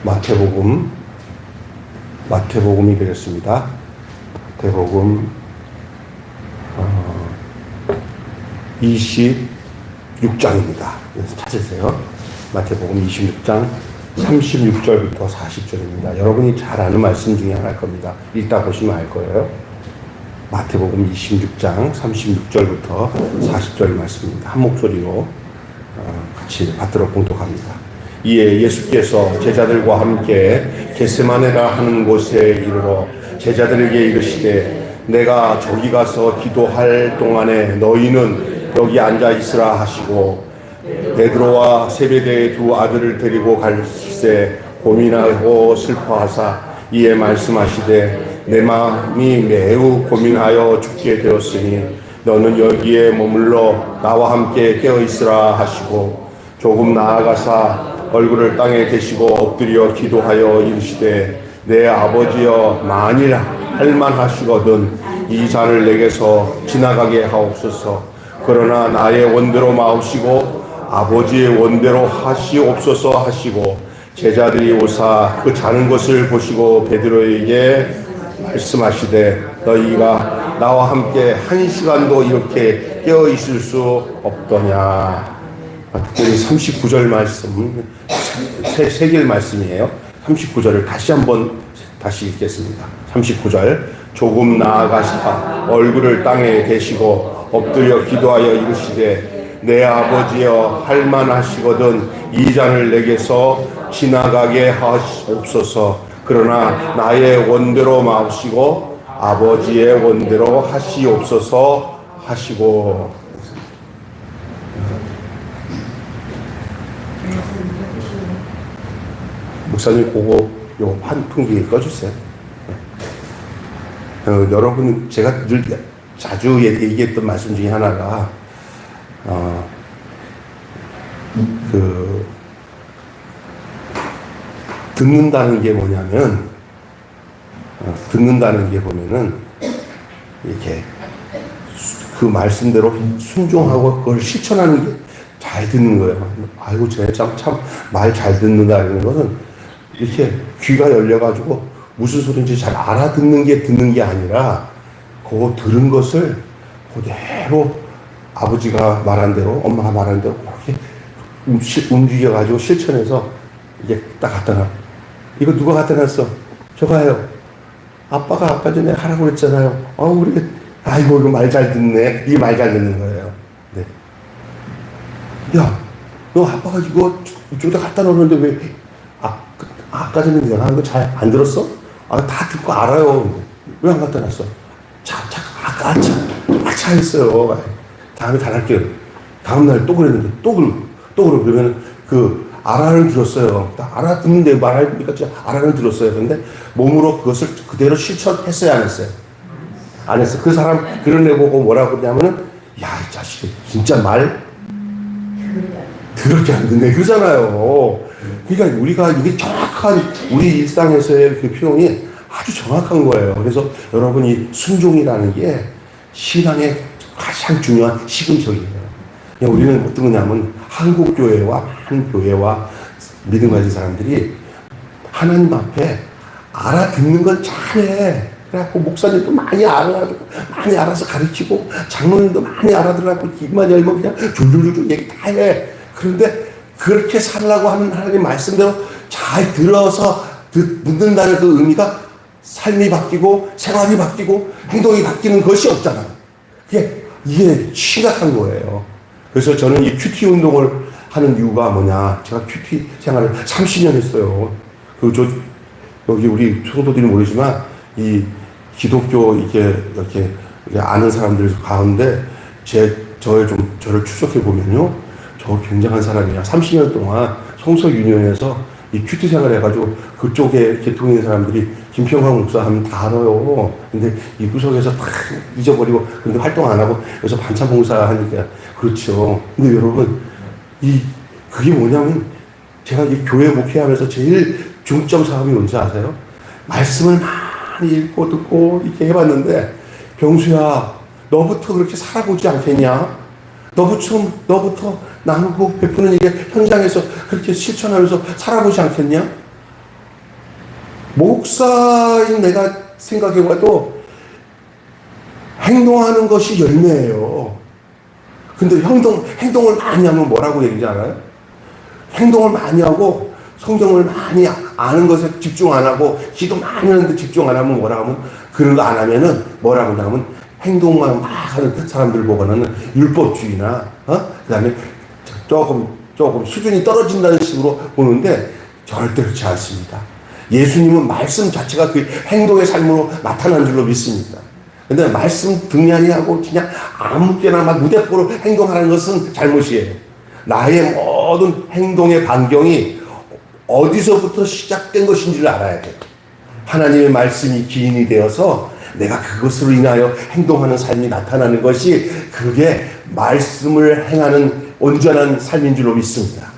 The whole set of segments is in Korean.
마태복음이 되겠습니다. 마태복음 26장입니다. 찾으세요. 마태복음 26장 36절부터 40절입니다. 여러분이 잘 아는 말씀 중에 하나일 겁니다. 읽다 보시면 알 거예요. 마태복음 26장 36절부터 40절 말씀입니다. 한 목소리로 같이 받들어 봉독합니다. 이에 예수께서 제자들과 함께 겟세마네라 하는 곳에 이르러 제자들에게 이르시되 내가 저기 가서 기도할 동안에 너희는 여기 앉아 있으라 하시고 베드로와 세베대의 두 아들을 데리고 갈새 고민하고 슬퍼하사 이에 말씀하시되 내 마음이 매우 고민하여 죽게 되었으니 너는 여기에 머물러 나와 함께 깨어 있으라 하시고 조금 나아가사 얼굴을 땅에 대시고 엎드려 기도하여 이르시되 내 아버지여 만일 할만하시거든 이 잔을 내게서 지나가게 하옵소서. 그러나 나의 원대로 마옵시고 아버지의 원대로 하시옵소서 하시고 제자들이 오사 그 자는 것을 보시고 베드로에게 말씀하시되 너희가 나와 함께 한 시간도 이렇게 깨어 있을 수 없더냐. 특별히 39절 말씀, 세 길 말씀이에요. 39절을 다시 읽겠습니다. 39절 조금 나아가사 얼굴을 땅에 대시고 엎드려 기도하여 이르시되 내 아버지여 할만하시거든 이 잔을 내게서 지나가게 하옵소서. 그러나 나의 원대로 마옵시고 아버지의 원대로 하시옵소서 하시고. 목사님 그거 요 환풍기 꺼주세요. 여러분 제가 늘 자주 얘기했던 말씀 중에 하나가 듣는다는 게 뭐냐면 듣는다는 게 보면은 이렇게 그 말씀대로 순종하고 그걸 실천하는 게 잘 듣는 거예요. 아이고 쟤 참 말 잘 듣는다 이런 것은 이렇게 귀가 열려가지고 무슨 소리인지 잘 알아듣는 게 듣는 게 아니라 그 들은 것을 그대로 아버지가 말한 대로 엄마가 말한 대로 그렇게 움직여가지고 실천해서 이게 딱 갖다 놔. 이거 누가 갖다 놨어? 저가요. 아빠가 아까 전에 하라고 그랬잖아요. 우리 아이고 이거 말 잘 듣네. 이게 말 잘 듣는 거예요. 네. 야, 너 아빠가 이거 이쪽에다 갖다 놓는데 왜 아까 전에 내가 한 거 잘 안 들었어? 다 듣고 알아요. 왜 안 갖다 놨어? 아차 했어요. 다음에 잘할게요. 다음날 또 그랬는데 또 그러면 알아는 들었어요. 알아듣는데 말하니까 알아는 들었어요. 근데 몸으로 그것을 그대로 실천했어요, 안 했어요? 안 했어. 그 사람 그런 애 보고 뭐라고 그러냐면은 야, 이 자식이 진짜 말 더럽게 안 듣네 그러잖아요. 그러니까 우리가 이게 정확한 우리 일상에서의 그 표현이 아주 정확한 거예요. 그래서 여러분이 순종이라는 게 신앙의 가장 중요한 시금석이에요. 우리는 어떤 거냐면 한국 교회와 믿음 가진 사람들이 하나님 앞에 알아듣는 건 잘해. 그래갖고 목사님도 많이 알아서 가르치고 장로님도 많이 알아들어갖고 입만 열면 그냥 줄줄줄 얘기 다 해. 그런데 그렇게 살라고 하는 하나님 말씀대로 잘 들어서 듣는다는 그 의미가 삶이 바뀌고 생활이 바뀌고 행동이 바뀌는 것이 없잖아요. 이게 심각한 거예요. 그래서 저는 이 큐티 운동을 하는 이유가 뭐냐. 제가 큐티 생활을 30년 했어요. 여기 우리 성도들이 모르지만 이 기독교 이렇게 아는 사람들 가운데 저를 추적해 보면요. 저 굉장한 사람이야. 30년 동안 성서 유년에서 이 큐티 생활 해가지고 그쪽에 계통에 있는 사람들이 김평광 목사 하면 다 알아요. 근데 이 구석에서 다 잊어버리고 근데 활동 안 하고 여기서 반찬 봉사 하니까 그렇죠. 근데 여러분 그게 뭐냐면 제가 이 교회 목회하면서 제일 중점 사업이 뭔지 아세요? 말씀을 많이 읽고 듣고 이렇게 해봤는데 병수야 너부터 그렇게 살아보지 않겠냐? 너부터 나누고 베푸는 일에 현장에서 그렇게 실천하면서 살아보지 않겠냐? 목사인 내가 생각해봐도 행동하는 것이 열매예요. 근데 행동을 많이 하면 뭐라고 얘기하지 않아요? 행동을 많이 하고 성경을 많이 아는 것에 집중 안 하고 기도 많이 하는데 집중 안 하면 뭐라 하면, 그런 거 안 하면은 뭐라고 하냐면 행동만 막 하는 사람들 보고는 율법주의나 그 다음에 조금 수준이 떨어진다는 식으로 보는데 절대 그렇지 않습니다. 예수님은 말씀 자체가 그 행동의 삶으로 나타난 줄로 믿습니다. 근데 말씀 등한히 하고 그냥 아무 때나 막 무대포로 행동하는 것은 잘못이에요. 나의 모든 행동의 반경이 어디서부터 시작된 것인지를 알아야 돼요. 하나님의 말씀이 기인이 되어서 내가 그것으로 인하여 행동하는 삶이 나타나는 것이, 그게 말씀을 행하는 온전한 삶인 줄로 믿습니다.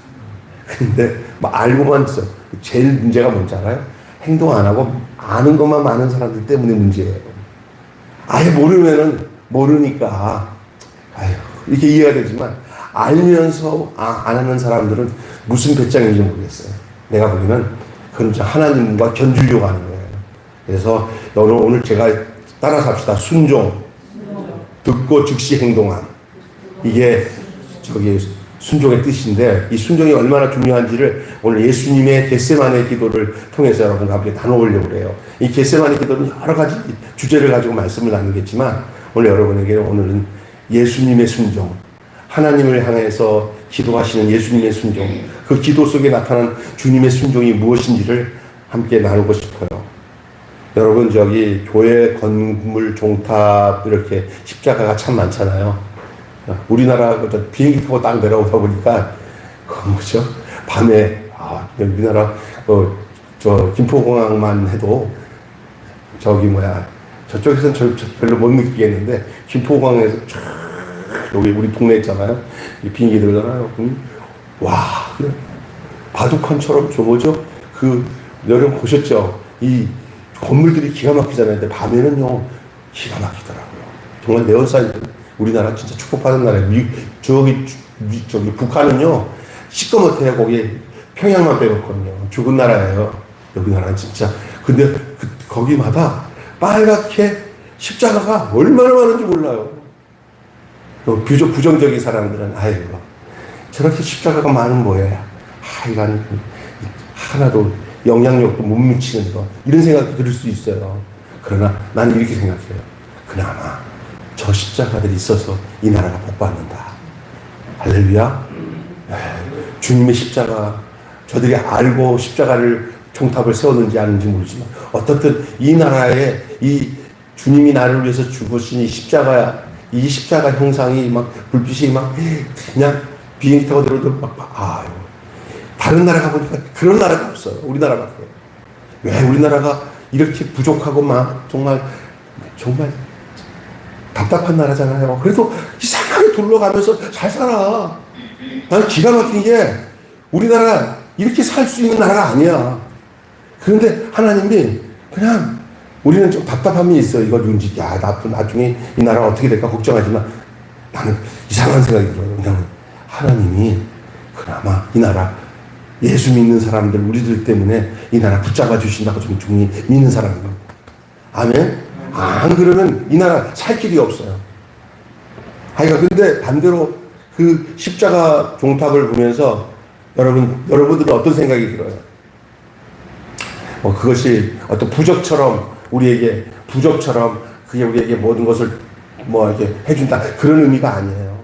근데 알고만 있어. 제일 문제가 뭔지 알아요? 행동 안 하고 아는 것만 많은 사람들 때문에 문제예요. 아예 모르니까 이렇게 이해가 되지만, 알면서 안 하는 사람들은 무슨 배짱인지 모르겠어요. 내가 보기에는 그건 하나님과 견주려고 하는 거예요. 그래서 오늘 제가 따라서 합시다. 순종, 듣고 즉시 행동함. 이게 순종의 뜻인데, 이 순종이 얼마나 중요한지를 오늘 예수님의 겟세마네 기도를 통해서 여러분과 함께 나눠보려고 해요. 이 겟세마네 기도는 여러 가지 주제를 가지고 말씀을 나누겠지만, 오늘 여러분에게 오늘은 예수님의 순종, 하나님을 향해서 기도하시는 예수님의 순종, 그 기도 속에 나타난 주님의 순종이 무엇인지를 함께 나누고 싶어요. 여러분, 교회 건물 종탑 이렇게 십자가가 참 많잖아요. 우리나라 비행기 타고 딱 내려오다 보니까 밤에 우리나라 김포공항만 해도 저쪽에서는 별로 못 느끼겠는데, 김포공항에서 여기 우리 동네 있잖아요. 이 비행기 들잖아요. 와, 그냥 바둑판처럼 여러분 보셨죠? 이 건물들이 기가 막히잖아요. 근데 밤에는요, 기가 막히더라고요. 정말 내 얼싸인 우리나라 진짜 축복받은 나라예요. 북한은요, 시꺼멓대요. 거기 평양만 빼놓거든요. 죽은 나라예요. 여기 나라는 진짜. 근데 거기마다 빨갛게 십자가가 얼마나 많은지 몰라요. 부정적인 사람들은, 저렇게 십자가가 많은 뭐야. 이건 하나도 영향력도 못 미치는 거. 이런 생각이 들 수 있어요. 그러나 나는 이렇게 생각해요. 그나마 저 십자가들이 있어서 이 나라가 복받는다. 할렐루야. 주님의 십자가, 저들이 알고 종탑을 세웠는지 아는지 모르지만, 어떻든 이 나라에 이 주님이 나를 위해서 죽으신 이 십자가 형상이 불빛이 그냥 비행기 타고 들어도 다른 나라 가보니까 그런 나라가 없어요. 우리나라밖에. 왜 우리나라가 이렇게 부족하고 정말 답답한 나라잖아요. 그래도 이상하게 둘러가면서 잘 살아. 나는 기가 막힌 게, 우리나라 이렇게 살 수 있는 나라가 아니야. 그런데 하나님이 그냥, 우리는 좀 답답함이 있어. 이거 나중에 이 나라가 어떻게 될까 걱정하지만, 나는 이상한 생각이 들어요. 그냥 하나님이 그나마 이 나라, 예수 믿는 사람들, 우리들 때문에 이 나라 붙잡아 주신다고 좀 믿는 사람입니다. 아멘? 안 그러면 이 나라 살 길이 없어요. 근데 반대로 그 십자가 종탑을 보면서 여러분들은 어떤 생각이 들어요? 그것이 어떤 부적처럼 그게 우리에게 모든 것을 이렇게 해준다, 그런 의미가 아니에요.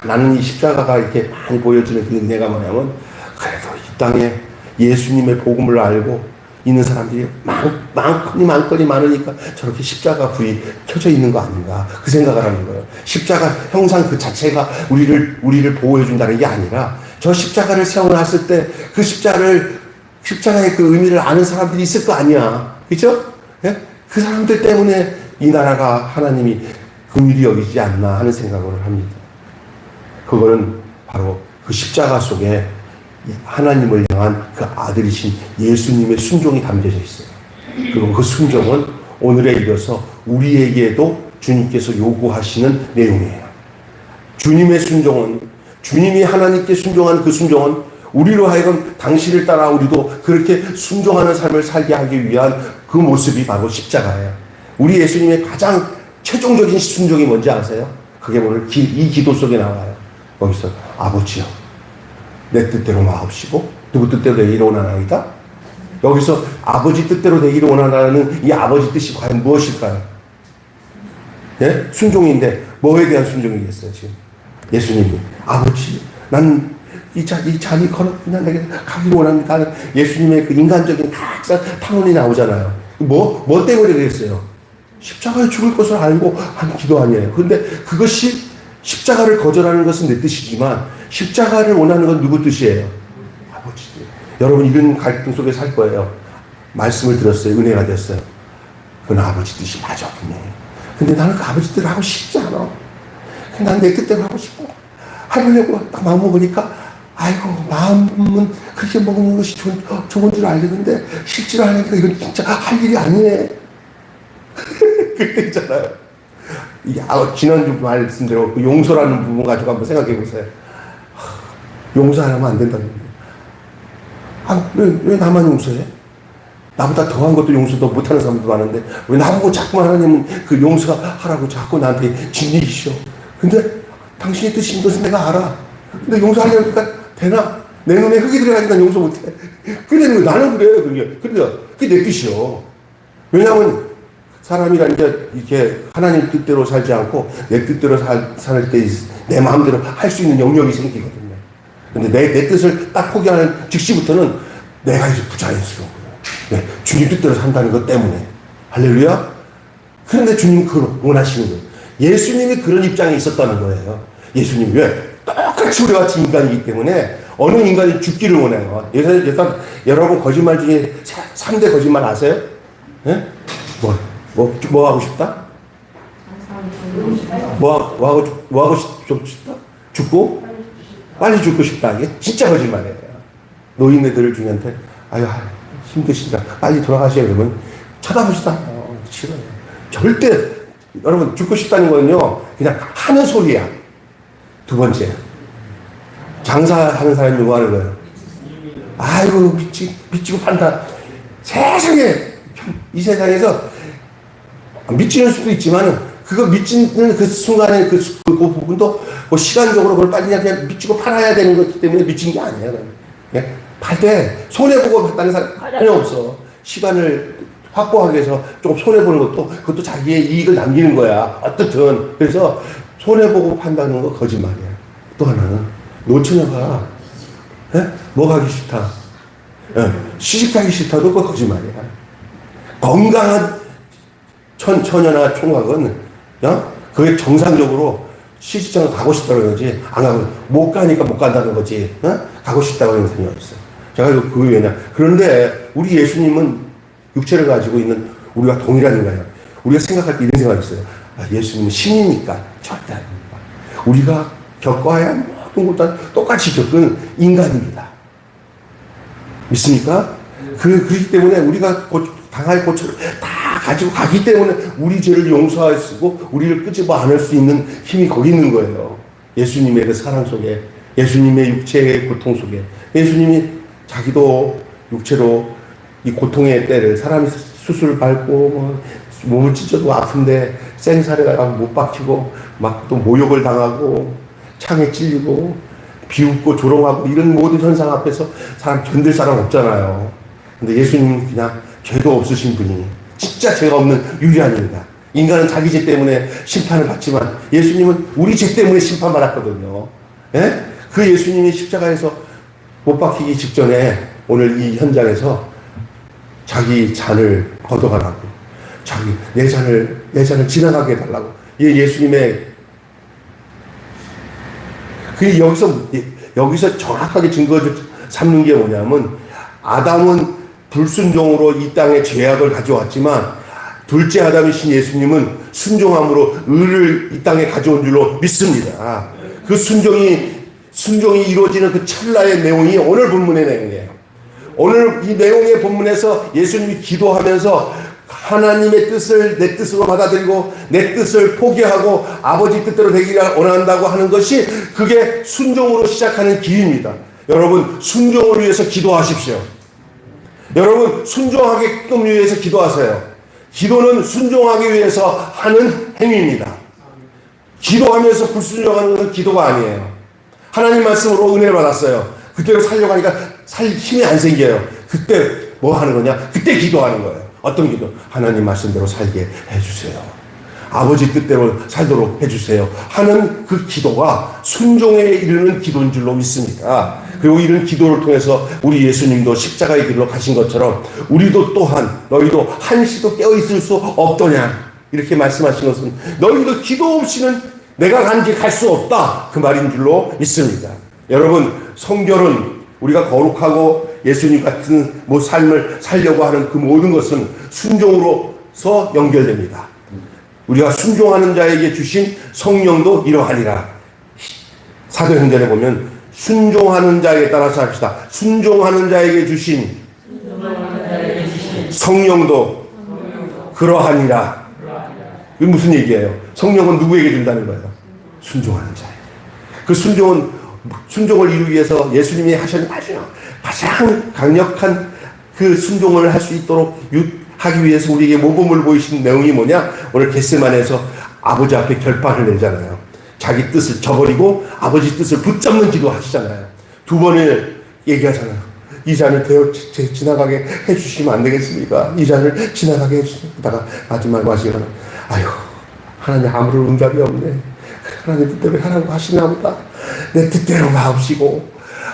나는 이 십자가가 이렇게 많이 보여지는 그 은혜가 뭐냐면, 그래도 이 땅에 예수님의 복음을 알고 있는 사람들이 많거니 많으니까 저렇게 십자가 불이 켜져 있는 거 아닌가, 그 생각을 하는 거예요. 십자가 형상 그 자체가 우리를 보호해준다는 게 아니라, 저 십자가를 세워놨을 때 그 십자가의 그 의미를 아는 사람들이 있을 거 아니야. 그죠? 예? 그 사람들 때문에 이 나라가 하나님이 긍휼히 여기지 않나 하는 생각을 합니다. 그거는 바로 그 십자가 속에 하나님을 향한 그 아들이신 예수님의 순종이 담겨져 있어요. 그리고 그 순종은 오늘에 이르러서 우리에게도 주님께서 요구하시는 내용이에요. 주님의 순종은, 주님이 하나님께 순종한 그 순종은 우리로 하여금 당신을 따라 우리도 그렇게 순종하는 삶을 살게 하기 위한 그 모습이 바로 십자가예요. 우리 예수님의 가장 최종적인 순종이 뭔지 아세요? 그게 오늘 이 기도 속에 나와요. 거기서 아버지여 내 뜻대로 마옵시고 누구 뜻대로 되기를 원하나이다. 여기서 아버지 뜻대로 되기를 원하는 이 아버지 뜻이 과연 무엇일까요? 예? 순종인데 뭐에 대한 순종이겠어요 지금? 예수님이 아버지 난 이 잔이 그냥 내게 가기 원합니다. 예수님의 그 인간적인 탕원이 나오잖아요. 뭐 때문에 그랬어요? 십자가에 죽을 것을 알고 한 기도 아니에요. 그런데 그것이 십자가를 거절하는 것은 내 뜻이지만 십자가를 원하는 건 누구 뜻이에요? 아버지. 여러분 이런 갈등 속에 살 거예요. 말씀을 들었어요. 은혜가 됐어요. 그건 아버지 뜻이 맞아. 근데 나는 그 아버지 뜻을 하고 싶지 않아. 난 내 뜻대로 하고 싶어. 하려고 딱 마음 먹으니까 아이고 마음은 그렇게 먹는 것이 좋은 줄 알겠는데 실제로 하니까 이건 진짜 할 일이 아니네. 그때 있잖아요. 이게 지난주 말씀대로 그 용서라는 부분 가지고 한번 생각해 보세요. 용서 안 하면 안 된다는 거예요. 왜 나만 용서해? 나보다 더한 것도 용서도 못하는 사람도 많은데 왜 나보고 자꾸만 하나님은 그 용서하라고 자꾸 나한테 진리이시오. 근데 당신의 뜻인 것은 내가 알아. 근데 용서하려니까 되나? 내 눈에 흙이 들어가니까 용서 못해. 근데 나는 그래. 그게 내 뜻이요. 왜냐하면 사람이란 게 이렇게 하나님 뜻대로 살지 않고 내 뜻대로 살 때 내 마음대로 할 수 있는 영역이 생기거든요. 근데 내 뜻을 딱 포기하는 즉시부터는 내가 이제 부자연스러운 거예요. 네, 주님 뜻대로 산다는 것 때문에. 할렐루야? 그런데 주님은 그걸 원하시는 거예요. 예수님이 그런 입장에 있었다는 거예요. 예수님이 왜? 똑같이 우리와 같이 인간이기 때문에 어느 인간이 죽기를 원해요. 여러분 거짓말 중에 3대 거짓말 아세요? 네? 뭐 하고 싶다? 뭐 하고 싶다? 죽고? 빨리 죽고 싶다. 이게 진짜 거짓말이에요. 노인네들 중에한테 아유 힘드시다. 빨리 돌아가셔야 그러면 쳐다보시다. 싫어요. 절대 여러분 죽고 싶다는 거는요 그냥 하는 소리야. 두 번째 장사하는 사람이 뭐 하는 거예요? 아이고 미치고 판다. 세상에 이 세상에서 미치는 수도 있지만은 그거 미치는 그 순간에 그 부분도 뭐 시간적으로 그걸 빨리 그냥 미치고 팔아야 되는 것 때문에 미친 게 아니에요. 예? 팔 때 손해보고 판다는 사람 하나는 없어. 시간을 확보하기 위해서 조금 손해보는 그것도 자기의 이익을 남기는 거야. 어떻든. 그래서 손해보고 판다는 거 거짓말이야. 또 하나는 노처녀가 뭐 가기 싫다. 시집 가기 싫다도 그거 거짓말이야. 건강한 처녀나 총각은 그게 정상적으로 시집장을 가고 싶다고 그러지 안 가고 못 가니까 못 간다는 거지. 가고 싶다고 하는 사람이 없어. 제가 그 왜냐. 그런데 우리 예수님은 육체를 가지고 있는 우리가 동일한 인간이야. 우리가 생각할 때 이런 생각이 있어요. 예수님은 신이니까 절대 아닙니다. 우리가 겪어야 하는 모든 것도 똑같이 겪은 인간입니다. 믿습니까? 그렇기 때문에 우리가 당할 고초를 다 가지고 가기 때문에 우리 죄를 용서할 수 있고 우리를 끄집어 안을 수 있는 힘이 거기 있는 거예요. 예수님의 그 사랑 속에, 예수님의 육체의 고통 속에, 예수님이 자기도 육체로 이 고통의 때를 사람이 수술 밟고 몸을 찢어도 아픈데 생사래가 못 박히고 막 또 모욕을 당하고 창에 찔리고 비웃고 조롱하고 이런 모든 현상 앞에서 사람 견딜 사람 없잖아요. 근데 예수님은 그냥 죄도 없으신 분이 진짜 죄가 없는 유일한 인간. 인간은 자기 죄 때문에 심판을 받지만 예수님은 우리 죄 때문에 심판받았거든요. 예? 그 예수님이 십자가에서 못 박히기 직전에 오늘 이 현장에서 자기 잔을 걷어가라고, 내 잔을 지나가게 해달라고. 예수님의 여기서 정확하게 증거 삼는 게 뭐냐면 아담은 불순종으로 이 땅에 죄악을 가져왔지만 둘째 아담이신 예수님은 순종함으로 의를 이 땅에 가져온 줄로 믿습니다. 그 순종이 이루어지는 그 찰나의 내용이 오늘 본문의 내용이에요. 오늘 이 내용의 본문에서 예수님이 기도하면서 하나님의 뜻을 내 뜻으로 받아들이고 내 뜻을 포기하고 아버지 뜻대로 되기를 원한다고 하는 것이 그게 순종으로 시작하는 길입니다. 여러분, 순종을 위해서 기도하십시오. 여러분, 순종하게끔 위해서 기도하세요. 기도는 순종하기 위해서 하는 행위입니다. 기도하면서 불순종하는 것은 기도가 아니에요. 하나님 말씀으로 은혜를 받았어요. 그때로 살려고 하니까 살 힘이 안 생겨요. 그때 뭐 하는 거냐? 그때 기도하는 거예요. 어떤 기도? 하나님 말씀대로 살게 해주세요. 아버지 뜻대로 살도록 해주세요 하는 그 기도가 순종에 이르는 기도인 줄로 믿습니다. 그리고 이런 기도를 통해서 우리 예수님도 십자가의 길로 가신 것처럼 우리도 또한 너희도 한시도 깨어있을 수 없더냐 이렇게 말씀하신 것은 너희도 기도 없이는 내가 간 길 갈 수 없다 그 말인 줄로 믿습니다. 여러분, 성결은 우리가 거룩하고 예수님 같은 삶을 살려고 하는 그 모든 것은 순종으로서 연결됩니다. 우리가 순종하는 자에게 주신 성령도 이러하니라. 사도행전에 보면 순종하는 자에게 따라서 합시다. 순종하는 자에게 주신 성령도 그러하니라. 이게 무슨 얘기예요? 성령은 누구에게 준다는 거예요? 순종하는 자에게. 그 순종을 이루기 위해서 예수님이 하신 가장 강력한 그 순종을 할 수 있도록 하기 위해서 우리에게 모범을 보이신 내용이 뭐냐? 오늘 겟세마네에서 아버지 앞에 결판을 내잖아요. 자기 뜻을 저버리고 아버지 뜻을 붙잡는 기도 하시잖아요. 두 번을 얘기하잖아요. 이 잔을 지나가게 해주시면 안 되겠습니까? 이 잔을 지나가게 해주시다가 마지막 마시거나 아유, 하나님 아무런 응답이 없네. 하나님 뜻대로 하라고 하시나 보다. 내 뜻대로 마옵시고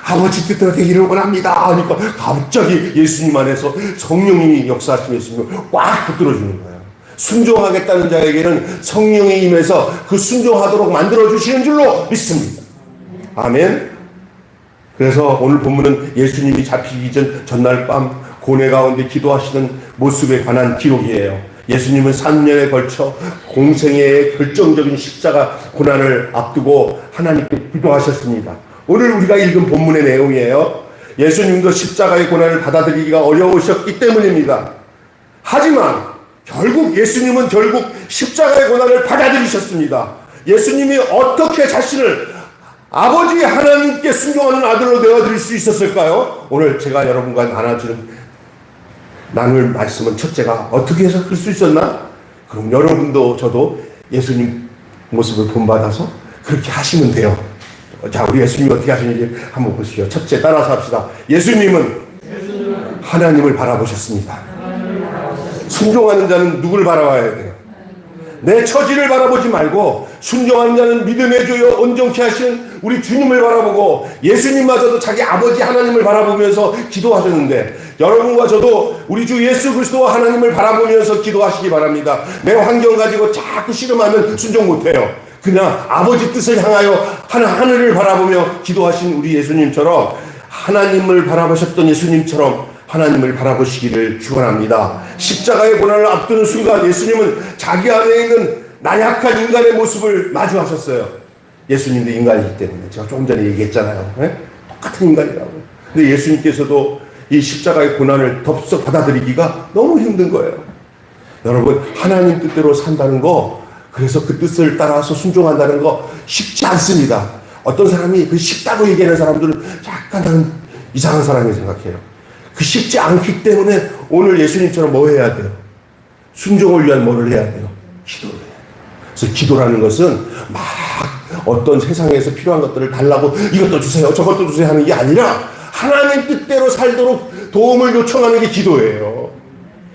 아버지 뜻대로 되기를 원합니다 하니까 갑자기 예수님 안에서 성령님이 역사하시는 예수님을 꽉 붙들어주는 거예요. 순종하겠다는 자에게는 성령이 임해서 그 순종하도록 만들어주시는 줄로 믿습니다. 아멘. 그래서 오늘 본문은 예수님이 잡히기 전 전날 밤 고뇌 가운데 기도하시는 모습에 관한 기록이에요. 예수님은 3년에 걸쳐 공생애의 결정적인 십자가 고난을 앞두고 하나님께 기도하셨습니다. 오늘 우리가 읽은 본문의 내용이에요. 예수님도 십자가의 고난을 받아들이기가 어려우셨기 때문입니다. 하지만 예수님은 결국 십자가의 고난을 받아들이셨습니다. 예수님이 어떻게 자신을 아버지 하나님께 순종하는 아들로 내어드릴 수 있었을까요? 오늘 제가 여러분과 나눌 말씀은 첫째가 어떻게 해서 그럴 수 있었나? 그럼 여러분도 저도 예수님 모습을 본받아서 그렇게 하시면 돼요. 자, 우리 예수님이 어떻게 하시는지 한번 보시죠. 첫째, 따라서 합시다. 예수님은 하나님을 바라보셨습니다. 순종하는 자는 누구를 바라봐야 돼요? 내 처지를 바라보지 말고 순종하는 자는 믿음의 주여 온전케 하시는 우리 주님을 바라보고 예수님마저도 자기 아버지 하나님을 바라보면서 기도하셨는데 여러분과 저도 우리 주 예수 그리스도와 하나님을 바라보면서 기도하시기 바랍니다. 내 환경 가지고 자꾸 씨름하면 순종 못해요. 그냥 아버지 뜻을 향하여 하늘을 바라보며 기도하신 우리 예수님처럼 하나님을 바라보셨던 예수님처럼 하나님을 바라보시기를 축원합니다. 십자가의 고난을 앞두는 순간 예수님은 자기 안에 있는 나약한 인간의 모습을 마주하셨어요. 예수님도 인간이기 때문에 제가 조금 전에 얘기했잖아요. 네? 똑같은 인간이라고. 근데 예수님께서도 이 십자가의 고난을 덥석 받아들이기가 너무 힘든 거예요. 여러분, 하나님 뜻대로 산다는 거, 그래서 그 뜻을 따라서 순종한다는 거 쉽지 않습니다. 어떤 사람이 그 쉽다고 얘기하는 사람들은 약간 나는 이상한 사람이 생각해요. 그 쉽지 않기 때문에 오늘 예수님처럼 뭐 해야 돼요? 순종을 위한 뭐를 해야 돼요? 기도를 해야 돼요. 그래서 기도라는 것은 막 어떤 세상에서 필요한 것들을 달라고 이것도 주세요 저것도 주세요 하는 게 아니라 하나님 뜻대로 살도록 도움을 요청하는 게 기도예요.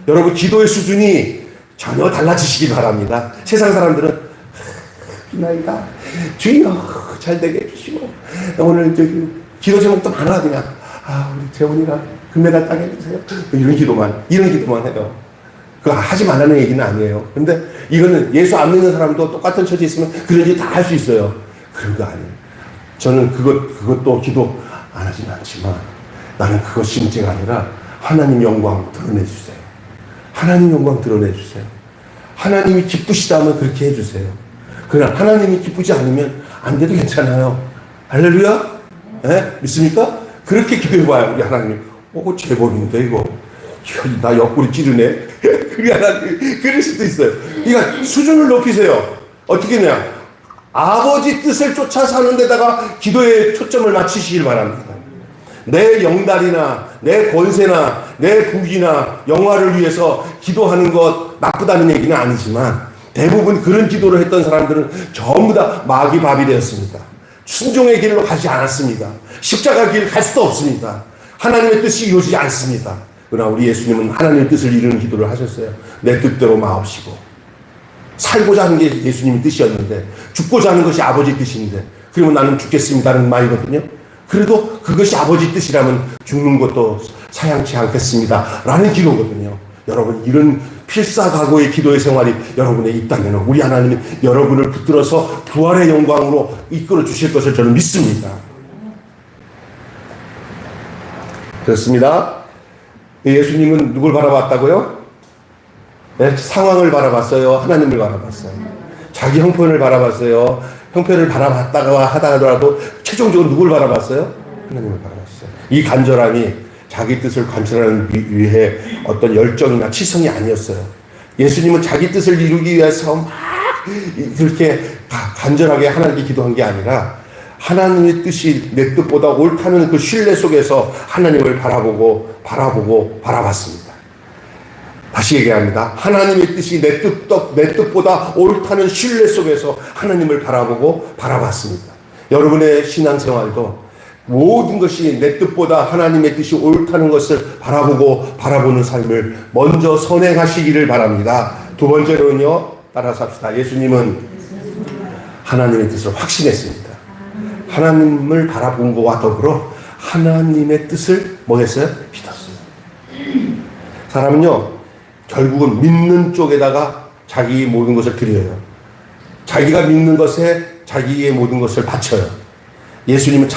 여러분, 기도의 수준이 전혀 달라지시기 바랍니다. 세상 사람들은 나이가 주여 잘 되게 해주시고 오늘 저기 기도 제목도 많아. 그냥 우리 재훈이가 금메달 따게 해주세요 이런 기도만 해요. 그거 하지 말라는 얘기는 아니에요. 근데 이거는 예수 안 믿는 사람도 똑같은 처지에 있으면 그런 일 다 할 수 있어요. 그런 거 아니에요. 저는 그것도 기도 안 하진 않지만 나는 그것이 문제가 아니라 하나님 영광 드러내주세요. 하나님 영광 드러내주세요. 하나님이 기쁘시다면 그렇게 해주세요. 그러나 하나님이 기쁘지 않으면 안 돼도 괜찮아요. 할렐루야? 네? 믿습니까? 그렇게 기도해봐요. 우리 하나님. 제법인데 이거 나 옆구리 찌르네. 그게 하나님 그럴 수도 있어요. 그러니까 수준을 높이세요. 어떻게 냐 아버지 뜻을 쫓아 사는 데다가 기도에 초점을 맞추시길 바랍니다. 내 영달이나 내 권세나 내 부귀나 영화를 위해서 기도하는 것 나쁘다는 얘기는 아니지만 대부분 그런 기도를 했던 사람들은 전부 다 마귀밥이 되었습니다. 순종의 길로 가지 않았습니다. 십자가 길 갈 수도 없습니다. 하나님의 뜻이 이루어지지 않습니다. 그러나 우리 예수님은 하나님의 뜻을 이루는 기도를 하셨어요. 내 뜻대로 마옵시고. 살고자 하는 게 예수님의 뜻이었는데 죽고자 하는 것이 아버지 뜻인데 그러면 나는 죽겠습니다는 말이거든요. 그래도 그것이 아버지 뜻이라면 죽는 것도 사양치 않겠습니다 라는 기도거든요. 여러분 이런 필사각오의 기도의 생활이 여러분에 있다면 우리 하나님이 여러분을 붙들어서 부활의 영광으로 이끌어 주실 것을 저는 믿습니다. 그렇습니다. 예수님은 누굴 바라봤다고요? 네, 상황을 바라봤어요? 하나님을 바라봤어요? 자기 형편을 바라봤어요? 형편을 바라봤다가 하더라도 최종적으로 누굴 바라봤어요? 하나님을 바라봤어요. 이 간절함이 자기 뜻을 관철하기 위해 어떤 열정이나 치성이 아니었어요. 예수님은 자기 뜻을 이루기 위해서 막 그렇게 간절하게 하나님께 기도한 게 아니라 하나님의 뜻이 내 뜻보다 옳다는 그 신뢰 속에서 하나님을 바라봤습니다. 다시 얘기합니다. 하나님의 뜻이 내 뜻보다 옳다는 신뢰 속에서 하나님을 바라봤습니다. 여러분의 신앙생활도 모든 것이 내 뜻보다 하나님의 뜻이 옳다는 것을 바라보는 삶을 먼저 선행하시기를 바랍니다. 두 번째로는요, 따라서 합시다. 예수님은 하나님의 뜻을 확신했습니다. 하나님을 바라본 것과 더불어 하나님의 뜻을 뭐 했어요? 믿었어요. 사람은요, 결국은 믿는 쪽에다가 자기 모든 것을 드려요. 자기가 믿는 것에 자기의 모든 것을 바쳐요. 예수님은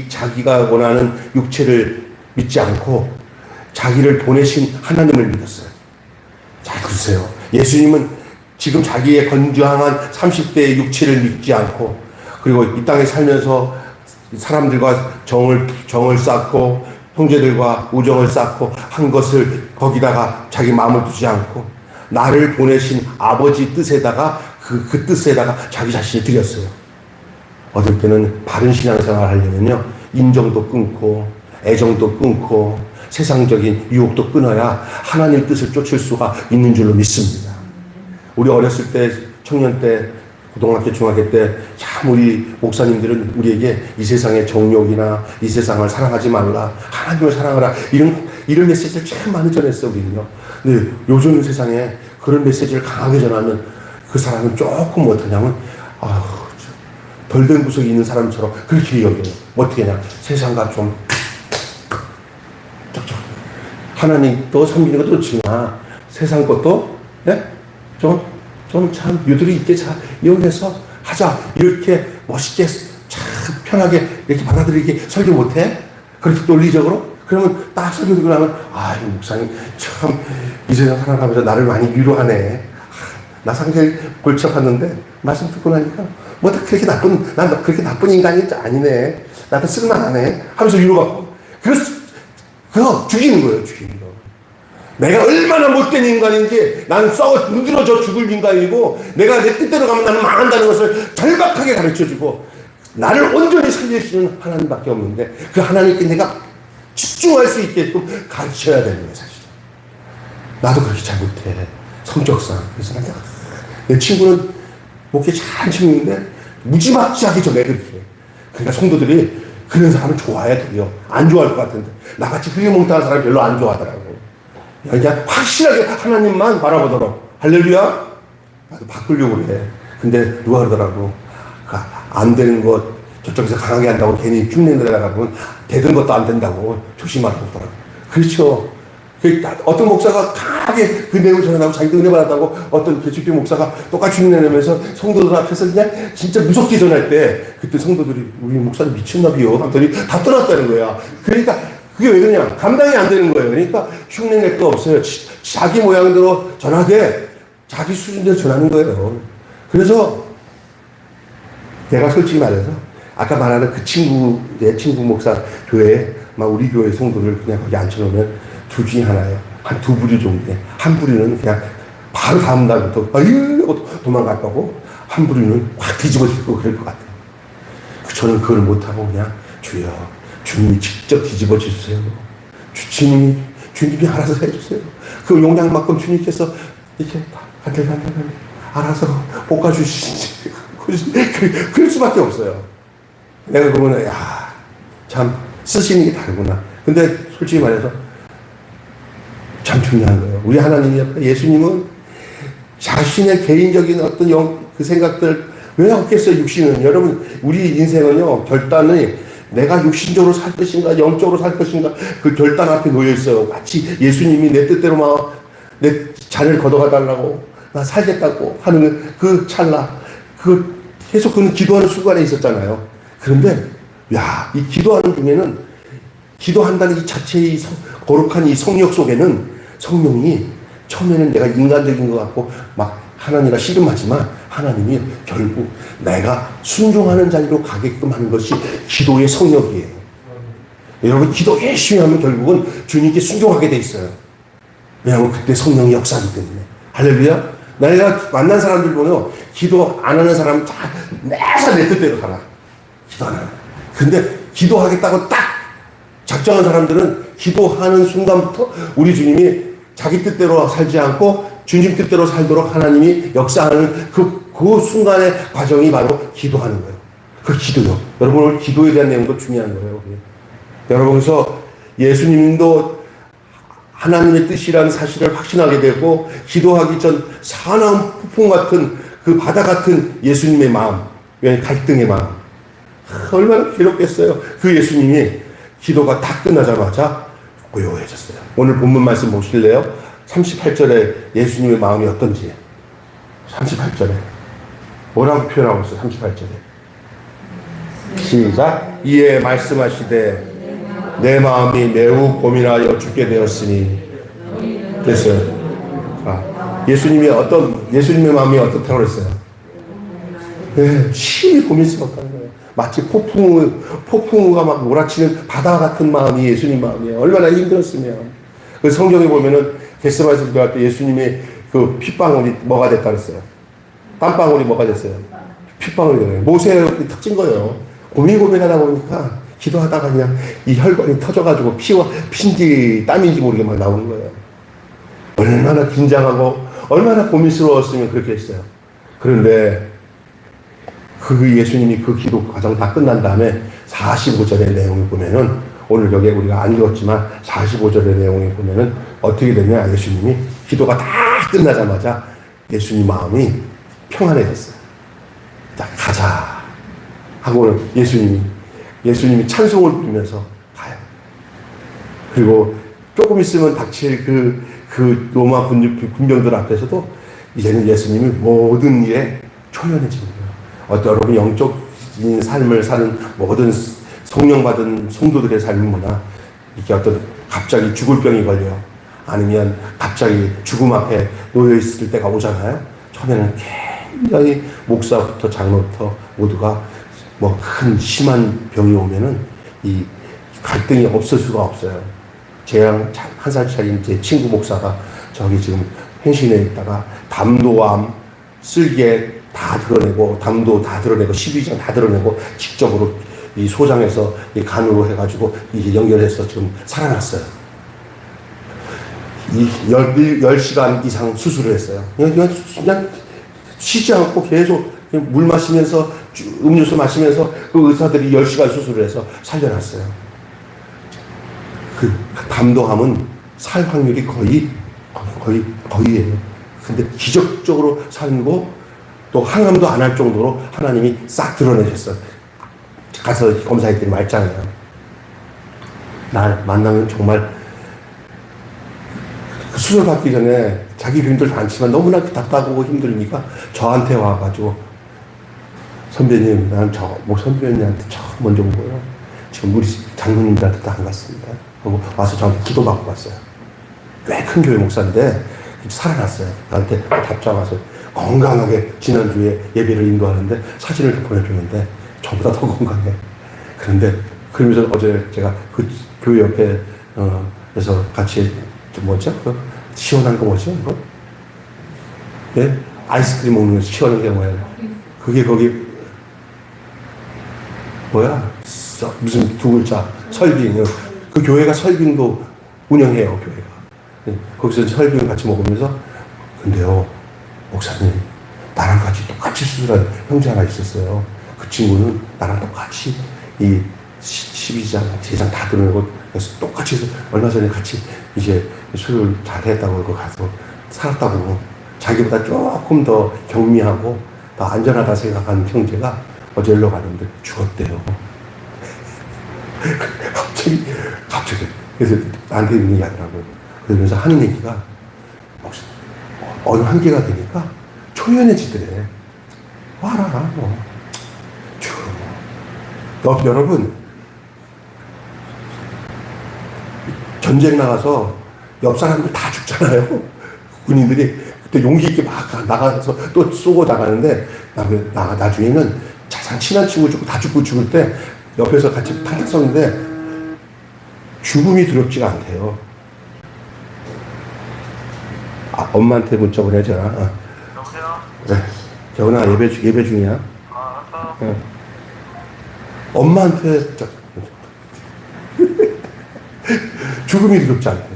자기가 원하는 육체를 믿지 않고 자기를 보내신 하나님을 믿었어요. 잘 들으세요. 예수님은 지금 자기의 건강한 30대의 육체를 믿지 않고 그리고 이 땅에 살면서 사람들과 정을 쌓고 형제들과 우정을 쌓고 한 것을 거기다가 자기 마음을 두지 않고 나를 보내신 아버지 뜻에다가 그 뜻에다가 자기 자신을 드렸어요. 어떨 때는 바른 신앙생활을 하려면요, 인정도 끊고 애정도 끊고 세상적인 유혹도 끊어야 하나님의 뜻을 쫓을 수가 있는 줄로 믿습니다. 우리 어렸을 때, 청년 때, 고등학교, 중학교 때 참 우리 목사님들은 우리에게 이 세상의 정욕이나 이 세상을 사랑하지 말라, 하나님을 사랑하라, 이런 메시지를 참 많이 전했어요, 우리는요. 근데 요즘 세상에 그런 메시지를 강하게 전하면 그 사람은 조금 어떠냐면 덜 된 구석이 있는 사람처럼 그렇게 여겨요. 어떻게 하냐, 세상과 좀 쩍쩍 하나님도 섬기는 것도 좋지만 세상 것도 좀 참 유들이 있게 잘 이용해서 하자, 이렇게 멋있게 참 편하게 이렇게 받아들이게 설교 못해? 그렇게 논리적으로? 그러면 딱 설교 듣고 나면 이 목사님 참 이 세상 살아가면서 나를 많이 위로하네. 나 상당히 골치 아팠는데 말씀 듣고 나니까 난 그렇게 나쁜 인간이 아니네. 나도 쓸만하네 하면서 위로받고, 그거 죽이는 거예요. 내가 얼마나 못된 인간인지, 나는 썩어 문드러져 죽을 인간이고 내가 내 뜻대로 가면 나는 망한다는 것을 절박하게 가르쳐주고 나를 온전히 살려주시는 하나님밖에 없는데 그 하나님께 내가 집중할 수 있게끔 가르쳐야 되는 거예요. 사실 나도 그렇게 잘 못해, 성격상. 그래서 내 친구는 목회 잘 친구인데 무지막지하게 전해 그렇게. 그러니까 성도들이 그런 사람을 좋아해야 돼요. 안 좋아할 것 같은데 나같이 흐리멍텅한 사람 별로 안 좋아하더라고. 그냥 확실하게 하나님만 바라보도록. 할렐루야. 나도 바꾸려고 그래. 근데 누가 그러더라고, 안 되는 것 저쪽에서 강하게 한다고 괜히 흉내 내다가 보면 되는 것도 안 된다고 조심하라고 하더라고. 그렇죠. 어떤 목사가 강하게 그 내용을 전하고 자기도 은혜 받았다고 어떤 개척교 목사가 똑같이 흉내 내면서 성도들 앞에서 그냥 진짜 무섭게 전할 때 그때 성도들이 우리 목사님 미쳤나비요 하더니 다 떠났다는 거야. 그러니까 그게 왜 그러냐, 감당이 안 되는 거예요. 그러니까 흉내 낼 거 없어요. 자기 모양대로 전하되 자기 수준대로 전하는 거예요. 그래서 내가 솔직히 말해서 아까 말하는 내 친구 목사 교회에 막 우리 교회 성도를 그냥 거기 앉혀놓으면 둘 중에 하나예요. 한 두 부류 정도에 한 부류는 그냥 바로 다음 날부터 하고 도망갈 거고, 한 부류는 확 뒤집어질 거 그럴 것 같아요. 저는 그걸 못하고 그냥 주여 주님이 직접 뒤집어 주세요. 주님이 알아서 해주세요. 그 용량만큼 주님께서 이렇게 간들간들 알아서 볶아주시지. 그럴 수밖에 없어요. 내가 그러면, 참, 쓰시는 게 다르구나. 근데 솔직히 말해서 참 중요한 거예요. 우리 하나님, 예수님은 자신의 개인적인 어떤 그 생각들, 왜 없겠어요, 육신은? 여러분, 우리 인생은요, 결단이 내가 육신적으로 살 것인가, 영적으로 살 것인가, 그 결단 앞에 놓여 있어요. 마치 예수님이 내 뜻대로 막 내 잔을 걷어가 달라고, 나 살겠다고 하는 그 찰나, 계속 그는 기도하는 순간에 있었잖아요. 그런데, 이 기도하는 중에는, 기도한다는 이 자체의 거룩한 이 성력 속에는 성령이 처음에는 내가 인간적인 것 같고, 막 하나님과 씨름하지만, 하나님이 결국 내가 순종하는 자리로 가게끔 하는 것이 기도의 성력이에요. 여러분, 기도 열심히 하면 결국은 주님께 순종하게 돼 있어요. 왜냐하면 그때 성령이 역사하기 때문에. 할렐루야. 내가 만난 사람들 보면 기도 안 하는 사람은 다 매사 내 뜻대로 살아. 기도 안 하는. 근데 기도하겠다고 딱 작정한 사람들은 기도하는 순간부터 우리 주님이 자기 뜻대로 살지 않고 주님 뜻대로 살도록 하나님이 역사하는 그 순간의 과정이 바로 기도하는 거예요. 그 기도요. 여러분, 오늘 기도에 대한 내용도 중요한 거예요. 여러분, 그래서 예수님도 하나님의 뜻이라는 사실을 확신하게 되고, 기도하기 전 사나운 폭풍 같은 그 바다 같은 예수님의 마음, 갈등의 마음. 얼마나 괴롭겠어요. 그 예수님이 기도가 다 끝나자마자 고요해졌어요. 오늘 본문 말씀 보실래요? 38절에 예수님의 마음이 어떤지. 38절에. 뭐라고 표현하고 있어요? 38절에. 시작. 이에 말씀하시되 내 마음이 매우 고민하여 죽게 되었으니. 됐어요. 예수님의 마음이 어떻다고 그랬어요? 네, 심히 고민스럽다는 거예요. 마치 폭풍우가 막 몰아치는 바다 같은 마음이 예수님 마음이에요. 얼마나 힘들었으면. 그 성경에 보면은 겟세마네 기도할 때 예수님의 그 핏방울이 뭐가 됐다 그랬어요? 땀방울이 뭐가 됐어요? 핏방울이 되는 거예요. 모세의 특징 거예요. 고민하다 보니까 기도하다가 그냥 이 혈관이 터져가지고 피인지 땀인지 모르게 막 나오는 거예요. 얼마나 긴장하고 얼마나 고민스러웠으면 그렇게 했어요. 그런데 그 예수님이 그 기도 과정 다 끝난 다음에 45절의 내용을 보면은, 오늘 여기에 우리가 안 읽었지만 45절의 내용을 보면은 어떻게 되냐, 예수님이 기도가 다 끝나자마자 예수님 마음이 평안해졌어요. 자, 가자 하고는 예수님이 찬송을 부르면서 가요. 그리고 조금 있으면 닥칠 그 로마 군병들 앞에서도 이제는 예수님이 모든 일에 초연해지는 거예요. 여러분, 영적인 삶을 사는 모든 성령받은 성도들의 삶이구나. 이렇게 어떤 갑자기 죽을 병이 걸려, 아니면 갑자기 죽음 앞에 놓여 있을 때가 오잖아요. 처음에는 굉장히 목사부터 장로부터 모두가 뭐 큰 심한 병이 오면은 이 갈등이 없을 수가 없어요. 제랑 1살 차이인 제 친구 목사가 저기 지금 행신에 있다가 담도암, 쓸개 다 드러내고, 담도 다 드러내고, 12장 다 드러내고, 직접으로 이 소장에서 이 간으로 해가지고 이게 연결해서 지금 살아났어요. 이 10시간 이상 수술을 했어요. 그냥 쉬지 않고 계속 물 마시면서, 음료수 마시면서 그 의사들이 10시간 수술을 해서 살려놨어요. 그 담도암은 살 확률이 거의예요. 근데 기적적으로 살고, 또 항암도 안 할 정도로 하나님이 싹 드러내셨어요. 가서 검사했더니 말짱해요. 날 만나면 정말 수술 받기 전에 자기 힘들도 많지만 너무나 답답하고 힘들으니까 저한테 와가지고, 선배님, 난 선배님한테 처음 먼저 온 거예요. 지금 우리 장로님들한테도 안 갔습니다. 그리고 와서 저한테 기도받고 갔어요. 꽤 큰 교회 목사인데 살아났어요. 나한테 답장 와서 건강하게 지난주에 예배를 인도하는데 사진을 보내주는데 저보다 더 건강해. 그러면서 어제 제가 그 교회 옆에 그래서 같이 뭐죠? 시원한 거 뭐죠? 이거? 예? 아이스크림 먹는 거 시원한 게 뭐예요? 그게 거기 뭐야? 무슨 두 글자 설빙. 그 교회가 설빙도 운영해요, 교회가. 네, 거기서 설빙을 같이 먹으면서, 근데요, 목사님, 나랑 같이 똑같이 수술한 형제 하나 있었어요. 그 친구는 나랑 똑같이 이 12장, 제장 다 들어오고, 그래서 똑같이 해서 얼마 전에 같이 이제 수술 잘 했다고 그러고 가서 살았다고. 자기보다 조금 더 경미하고 더 안전하다 생각하는 형제가 어제 연락 왔는데 죽었대요. 갑자기. 그래서 나한테 있는 얘기 하더라고요. 그러면서 하는 얘기가, 어느 한계가 되니까 초연해지더래. 와라, 뭐. 여러분, 전쟁 나가서 옆 사람들 다 죽잖아요. 군인들이 그때 용기 있게 막 나가서 또 쏘고 나가는데, 나중에는 가장 친한 친구 죽고 다 죽을 때 옆에서 같이 탕탕 쏘는데 죽음이 두렵지가 않대요. 엄마한테 문자 보내줘라. 여보세요? 그래. 재훈아, 예배 중이야. 알았어. 응. 엄마한테 죽음이 두렵지 않대.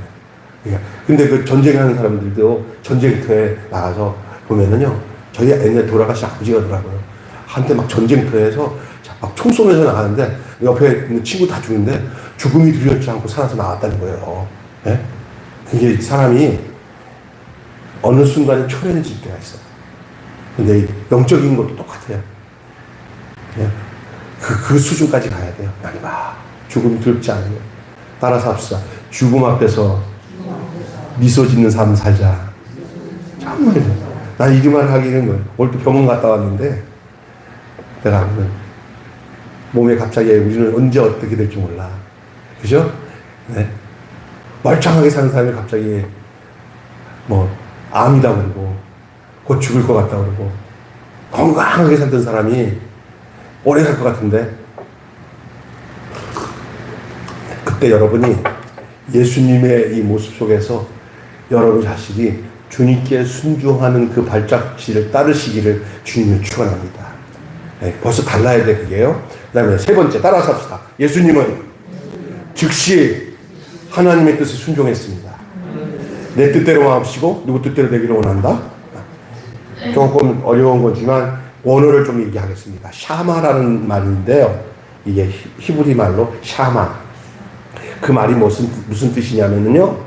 근데 그 전쟁하는 사람들도 전쟁터에 나가서 보면은요, 저희 옛날에 돌아가신 아버지가 더라고요. 한때 막 전쟁터에서 막 총 쏘면서 나가는데 옆에 있는 친구 다 죽는데 죽음이 두렵지 않고 살아서 나왔다는 거예요. 예? 그게 사람이 어느 순간에 초연해질 때가 있어요. 근데 영적인 것도 똑같아요. 예? 그 수준까지 가야 돼요. 아니, 죽음이 두렵지 않아요. 따라서 합시다. 죽음 앞에서 미소 짓는 삶 살자. 정말. 난 이 말 하기는 거예요. 오늘 또 병원 갔다 왔는데, 내가 몸에 갑자기 우리는 언제 어떻게 될지 몰라. 그죠? 네. 멀쩡하게 사는 사람이 갑자기 암이다 그러고, 곧 죽을 것 같다 그러고, 건강하게 살던 사람이 오래 살 것 같은데, 그때 여러분이 예수님의 이 모습 속에서 여러분 자식이 주님께 순종하는 그 발자취를 따르시기를 주님은 축원합니다. 네, 벌써 달라야 돼, 그게요. 그 다음에 세 번째, 따라서 합시다. 예수님은 즉시 하나님의 뜻에 순종했습니다. 내 뜻대로 마옵시고 누구 뜻대로 되기를 원한다. 조금 어려운 거지만 원어를 좀 얘기하겠습니다. 샤마라는 말인데요, 이게 히브리 말로 샤마. 그 말이 무슨 뜻이냐면요,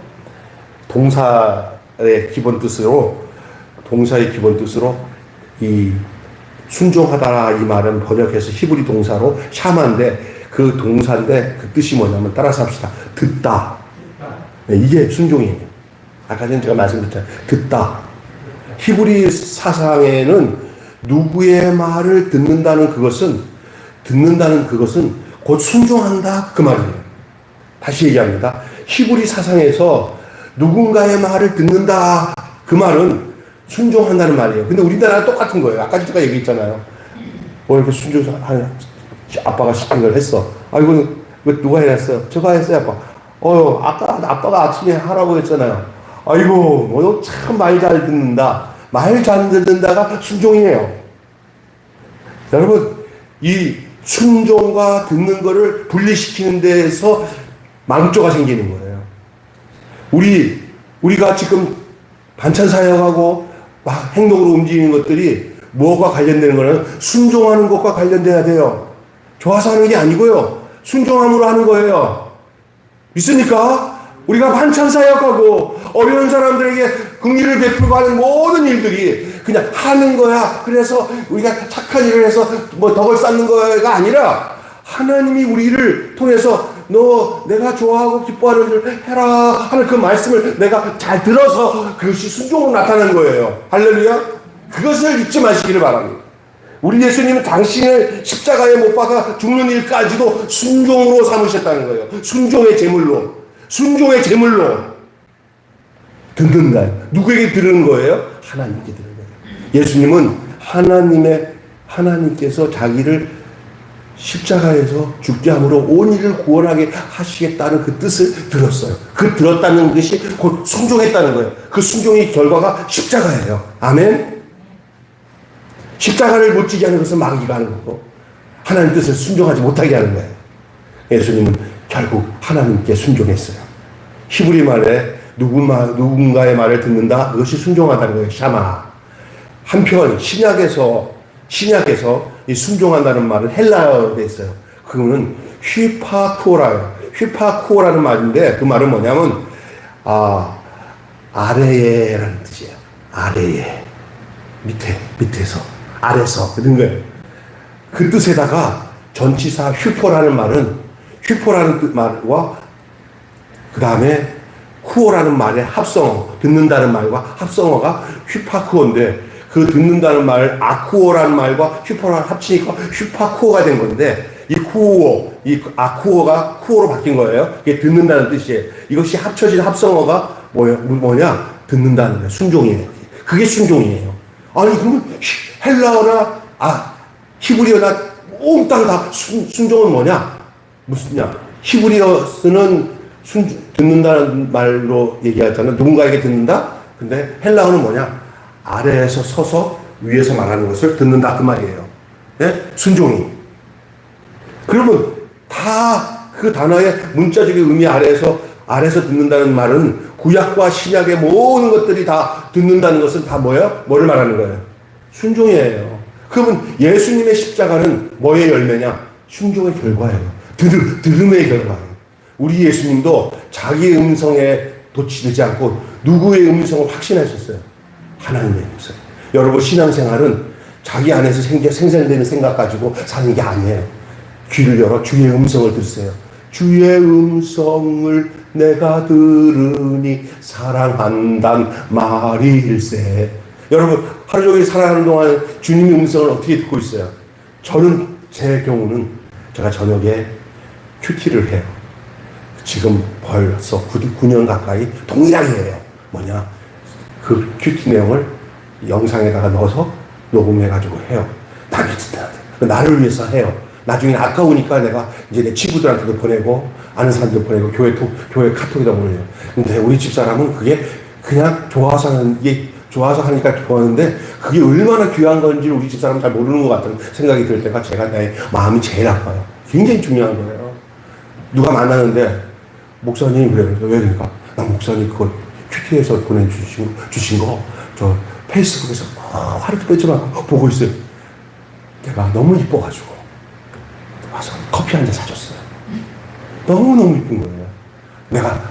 동사의 기본 뜻으로 이 순종하다 이 말은 번역해서 히브리 동사로 샤마인데, 그 동사인데 그 뜻이 뭐냐면, 따라서 합시다. 듣다. 네, 이게 순종이에요. 아까 전에 제가 말씀드렸잖아요. 듣다. 히브리 사상에는 누구의 말을 듣는다는 그것은 곧 순종한다, 그 말이에요. 다시 얘기합니다. 히브리 사상에서 누군가의 말을 듣는다, 그 말은 순종한다는 말이에요. 근데 우리나라랑 똑같은 거예요. 아까 제가 얘기했잖아요. 이렇게 순종하는, 아빠가 시킨 걸 했어. 이거 누가 해놨어요? 제가 했어요, 아빠. 아까 아빠가 아침에 하라고 했잖아요. 아이고, 너 참 말 잘 듣는다. 말 잘 듣는다가 순종이에요. 여러분, 이 순종과 듣는 거를 분리시키는 데에서 망조가 생기는 거예요. 우리가 지금 반찬 사역하고 막 행동으로 움직이는 것들이 뭐가 관련되는 거는 순종하는 것과 관련돼야 돼요. 좋아서 하는 게 아니고요, 순종함으로 하는 거예요. 믿습니까? 우리가 반찬 사역하고 어려운 사람들에게 긍휼을 베풀고 하는 모든 일들이 그냥 하는 거야. 그래서 우리가 착한 일을 해서 덕을 쌓는 거가 아니라, 하나님이 우리를 통해서 내가 좋아하고 기뻐하는 일을 해라 하는 그 말씀을 내가 잘 들어서 그것이 순종으로 나타나는 거예요. 할렐루야. 그것을 잊지 마시기를 바랍니다. 우리 예수님은 당신을 십자가에 못 박아 죽는 일까지도 순종으로 삼으셨다는 거예요. 순종의 제물로 듣는다. 누구에게 들은 거예요? 하나님께 들은 거예요. 예수님은 하나님께서 자기를 십자가에서 죽게 함으로 온 일을 구원하게 하시겠다는 그 뜻을 들었어요. 그 들었다는 것이 곧 순종했다는 거예요. 그 순종의 결과가 십자가예요. 아멘. 십자가를 못 지게 하는 것은 마귀가 하는 거고, 하나님 뜻을 순종하지 못하게 하는 거예요. 예수님은 결국 하나님께 순종했어요. 히브리 말에 누군가의 말을 듣는다. 그것이 순종하다는 거예요. 샤마. 한편 신약에서 이 순종한다는 말은 헬라어로 돼 있어요. 그거는 휘파쿠오라요. 휘파쿠오라는 말인데 그 말은 뭐냐면 아래에라는 뜻이에요. 아래에. 밑에서 아래서 그런 거예요. 그 뜻에다가 전치사 휘포라는 말과 그 다음에 쿠오라는 말의 합성어, 듣는다는 말과 합성어가 휘파쿠오인데 그 듣는다는 말 아쿠오라는 말과 휘포랑 합치니까 휘파쿠오가 된 건데 이 아쿠오가 쿠오로 바뀐 거예요. 이게 듣는다는 뜻이에요. 이것이 합쳐진 합성어가 뭐냐? 듣는다는 거예요. 순종이에요. 그게 순종이에요. 아니 그러면 헬라어나 히브리어나 옹땅 다 순종은 뭐냐? 무슨냐? 히브리어 쓰는 듣는다는 말로 얘기하잖아요. 누군가에게 듣는다? 근데 헬라어는 뭐냐? 아래에서 서서 위에서 말하는 것을 듣는다 그 말이에요. 네? 순종이. 그러면 다 그 단어의 문자적인 의미 아래에서 듣는다는 말은 구약과 신약의 모든 것들이 다 듣는다는 것은 다 뭐예요? 뭐를 말하는 거예요? 순종이에요. 그러면 예수님의 십자가는 뭐의 열매냐? 순종의 결과예요. 들음의 결과예요. 우리 예수님도 자기의 음성에 도취되지 않고 누구의 음성을 확신하셨어요? 하나님의 음성. 여러분 신앙생활은 자기 안에서 생생되는 생각 가지고 사는 게 아니에요. 귀를 열어 주의 음성을 들으세요. 주의 음성을 내가 들으니 사랑한단 말일세. 여러분 하루 종일 살아가는 동안 주님의 음성을 어떻게 듣고 있어요? 저는 제 경우는 제가 저녁에 큐티를 해요. 지금 벌써 9년 가까이 동일하게 해요. 뭐냐? 그 큐티 내용을 영상에다가 넣어서 녹음해가지고 해요. 남이 듣다. 나를 위해서 해요. 나중에 아까우니까 내가 이제 내 친구들한테도 보내고, 아는 사람들 보내고, 교회 카톡에다 보내요. 근데 우리 집사람은 그게 그냥 좋아서 하니까 좋아하는데, 그게 얼마나 귀한 건지 우리 집사람은 잘 모르는 것 같은 생각이 들 때가 제가 내 마음이 제일 아파요. 굉장히 중요한 거예요. 누가 만나는데, 목사님, 그래요. 왜 그러니까? 나 목사님 그거 큐티에서 보내주신 거, 저 페이스북에서 하루도 빼지 말고 보고 있어요. 내가 너무 이뻐가지고 와서 커피 한 잔 사줬어요. 너무너무 이쁜 거예요. 내가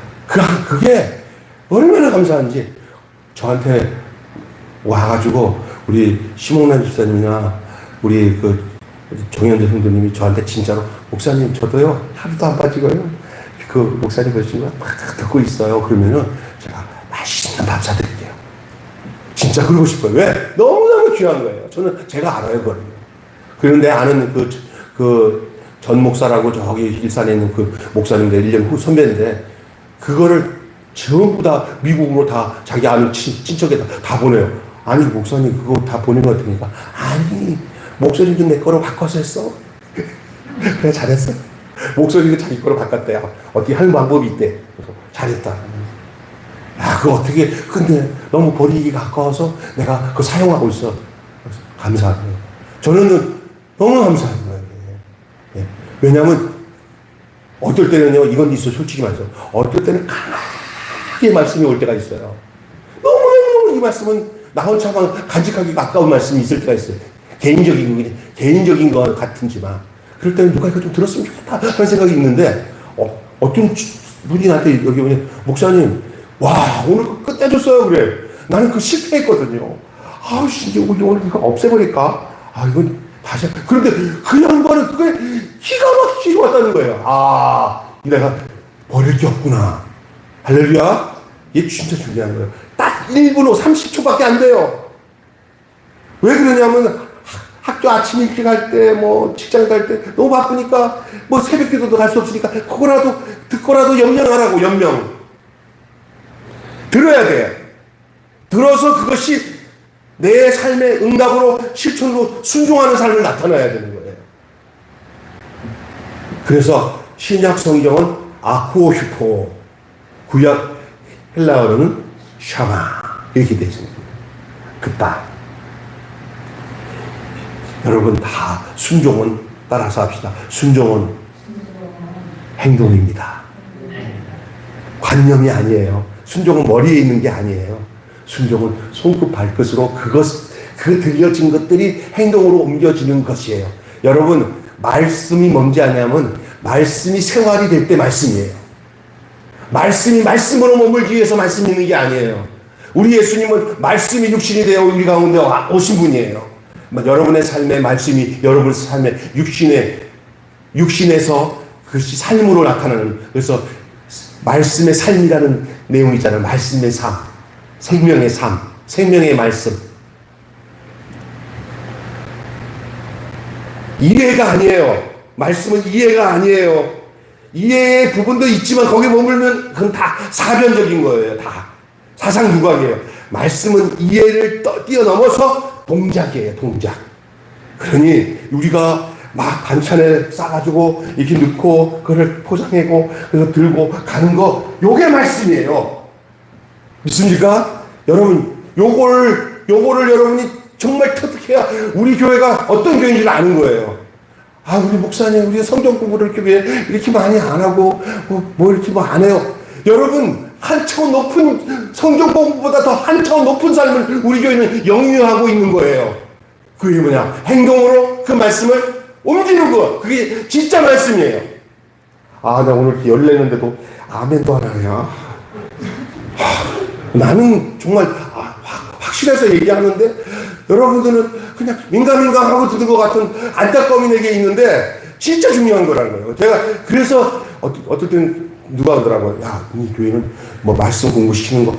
그게 얼마나 감사한지 저한테 와가지고 우리 심홍란 집사님이나 우리 그 정현재 성도님이 저한테 진짜로 목사님 저도요 하루도 안 빠지고요 그 목사님 그러신 거 막 듣고 있어요. 그러면은 제가 맛있는 밥 사드릴게요. 진짜 그러고 싶어요. 왜? 너무너무 귀한 거예요. 저는 제가 알아요, 그걸. 그런데 아는 전 목사라고 저기 일산에 있는 그 목사님들 1년 후 선배인데, 그거를 전부 다 미국으로 다 자기 아는 친척에다 다 보내요. 아니, 목사님 그거 다 보낸 것 같으니까. 아니, 목소리도 내 거로 바꿔서 했어. 그래, 잘했어. 목소리도 자기 거로 바꿨대요. 어떻게 하는 방법이 있대. 그래서 잘했다. 야, 그거 어떻게, 근데 너무 버리기가 아까워서 내가 그거 사용하고 있어. 그래서 감사해요. 저는 너무 감사한 거예요. 예. 왜냐하면 어떨 때는요, 이건 있어, 솔직히 말해서. 어떨 때는 강하게 말씀이 올 때가 있어요. 너무너무 이 말씀은 나 혼자만 간직하기가 아까운 말씀이 있을 때가 있어요. 개인적인 것 같은지만. 그럴 때는 누가 이거 좀 들었으면 좋겠다 하는 생각이 있는데, 어떤 분이 나한테 여기 오니, 목사님, 와, 오늘 끝내줬어요. 그래. 나는 그 실패했거든요. 아우씨, 이제 오늘 이거 없애버릴까? 이건 다시. 그런데 그 양반은 그게 기가 막히게 왔다는 거예요. 내가 버릴 게 없구나. 할렐루야. 이게 진짜 중요한 거예요. 딱 1분 30초밖에 안 돼요. 왜 그러냐면, 학교 아침 일찍 갈 때, 직장 갈 때, 너무 바쁘니까, 새벽 기도도 갈 수 없으니까, 그거라도, 듣고라도 염려하라고, 염려. 들어야 돼요. 들어서 그것이 내 삶의 응답으로, 실천으로 순종하는 삶을 나타나야 되는 거예요. 그래서, 신약 성경은 아쿠오 슈포, 구약 헬라어로는 샤마, 이렇게 되어 있습니다. 그따. 여러분 다 순종은 따라서 합시다. 순종은 행동입니다. 관념이 아니에요. 순종은 머리에 있는 게 아니에요. 순종은 손끝 발끝으로 그 들려진 것들이 행동으로 옮겨지는 것이에요. 여러분, 말씀이 뭔지 아냐면 말씀이 생활이 될 때 말씀이에요. 말씀이 말씀으로 머물기 위해서 말씀이 있는 게 아니에요. 우리 예수님은 말씀이 육신이 되어 우리 가운데 오신 분이에요. 여러분의 삶의 말씀이 여러분의 삶의 육신에서 그것이 삶으로 나타나는, 그래서 말씀의 삶이라는 내용이잖아요. 말씀의 삶, 생명의 삶, 생명의 말씀. 이해가 아니에요. 말씀은 이해가 아니에요. 이해의 부분도 있지만 거기에 머물면 그건 다 사변적인 거예요. 다 사상두각이에요. 말씀은 이해를 뛰어넘어서 동작이에요. 동작. 그러니 우리가 막 반찬에 싸가지고 이렇게 넣고 그걸 포장하고 그래서 들고 가는 거, 요게 말씀이에요. 믿습니까? 여러분, 요거를 여러분이 정말 터득해야 우리 교회가 어떤 교회인지를 아는 거예요. 아, 우리 목사님, 우리 성경 공부를 이렇게 많이 안 하고, 뭐 이렇게 뭐 안 해요. 여러분, 한 차원 높은, 성경 공부보다 더 한 차원 높은 삶을 우리 교회는 영유하고 있는 거예요. 그게 뭐냐? 행동으로 그 말씀을 옮기는 거. 그게 진짜 말씀이에요. 아, 나 오늘 이렇게 열내는데도 아멘도 안 하냐? 나는 정말 확실해서 얘기하는데 여러분들은 그냥 민감하고 듣는 것 같은 안타까움이 내게 있는데 진짜 중요한 거라는 거예요. 제가 그래서 어떨 땐 누가 하더라고요. 야, 이 교회는 뭐 말씀 공부시키는 거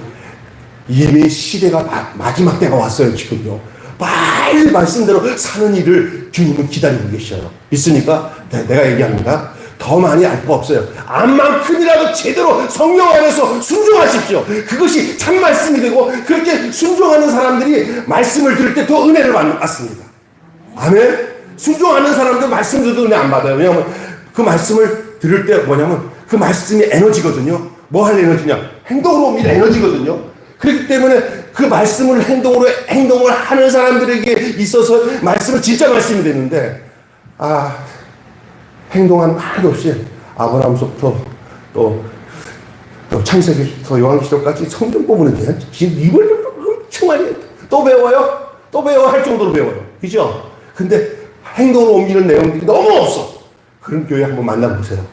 이미 시대가 마지막 때가 왔어요. 지금요. 빨리 말씀대로 사는 일을 주님은 기다리고 계셔요. 믿습니까? 내가 얘기합니다. 더 많이 알 거 없어요. 암만큼이라도 제대로 성령 안에서 순종하십시오. 그것이 참 말씀이 되고, 그렇게 순종하는 사람들이 말씀을 들을 때 더 은혜를 받습니다. 아멘? 순종하는 사람들 말씀 들어도 은혜 안 받아요. 왜냐하면 그 말씀을 들을 때 뭐냐면 그 말씀이 에너지거든요. 뭐 할 에너지냐? 행동으로 옮길 에너지거든요. 그렇기 때문에 그 말씀을 행동을 하는 사람들에게 있어서 말씀은 진짜 말씀이 되는데, 행동하는 거 하나도 없이 아브라함서부터 또 창세기부터 요한계시록까지 성경 보면은 그냥 입을 엄청 많이 해요. 또 배워요? 또 배워 할 정도로 배워요. 그죠? 근데 행동으로 옮기는 내용들이 너무 없어. 그런 교회 한번 만나보세요.